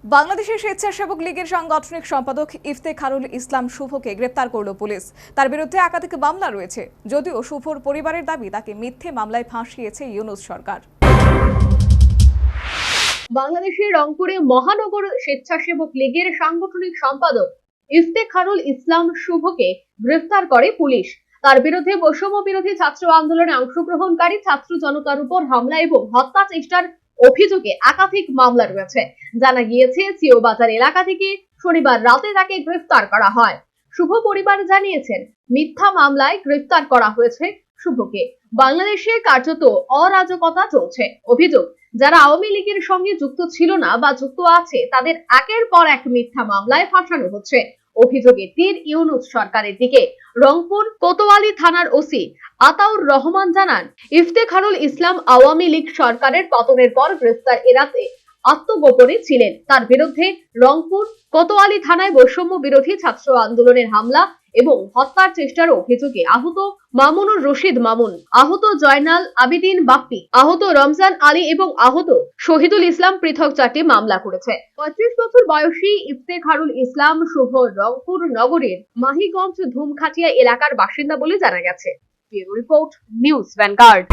বাংলাদেশের স্বেচ্ছাসেবক লীগের সাংগঠনিক সম্পাদক ইফতেখারুল ইসলাম শুভকে গ্রেপ্তার করল পুলিশ। তার বিরুদ্ধে একাধিক মামলা রয়েছে, যদিও শুভর পরিবারের দাবি তাকে মিথ্যে মামলায় ফাঁসিয়েছে ইউনূস সরকার। বাংলাদেশের রংপুরে মহানগর স্বেচ্ছাসেবক লীগের সাংগঠনিক সম্পাদক ইফতেখারুল ইসলাম শুভকে গ্রেফতার করে পুলিশ। তার বিরুদ্ধে বৈষম্য বিরোধী ছাত্র আন্দোলনে অংশগ্রহণকারী ছাত্র জনতার উপর হামলা এবং হত্যা চেষ্টার অভিযোগে একাধিক মামলা রয়েছে। জানা গিয়েছে, চিওবাজার এলাকা থেকে শনিবার রাতে তাকে গ্রেফতার করা হয়। শুভ পরিবার জানিয়েছেন, মিথ্যা মামলায় গ্রেফতার করা হয়েছে শুভকে। বাংলাদেশে কার্যত অরাজকতা চলছে। অভিযোগ, যারা আওয়ামী লীগের সঙ্গে যুক্ত ছিল না বা যুক্ত আছে তাদের একের পর এক মিথ্যা মামলায় ফাঁসানো হচ্ছে। অভিযোগে তীর ইউনূস সরকারের দিকে। রংপুর কোতোয়ালি থানার ওসি আতাউর রহমান জানান, ইফতেখারুল ইসলাম আওয়ামী লীগ সরকারের পতনের পর গ্রেফতার এড়াতে আত্মগোপনে ছিলেন। তার বিরুদ্ধে রংপুর কোতোয়ালি থানায় বৈষম্য বিরোধী ছাত্র আন্দোলনের হামলা এবং হত্যার চেষ্টার অভিযোগে আহত মামুনুর রশিদ মামুন, আহত জয়নাল আবিদিন বাপ্পি, আহত রমজান আলী এবং আহত শহীদুল ইসলাম পৃথক 4টি মামলা করেছে। 35 বছর বয়সী ইফতেখারুল ইসলাম শুভ রংপুর নগরীর মাহিগঞ্জ ধুমখাটিয়া এলাকার বাসিন্দা বলে জানা গেছে। Bureau report, news vanguard.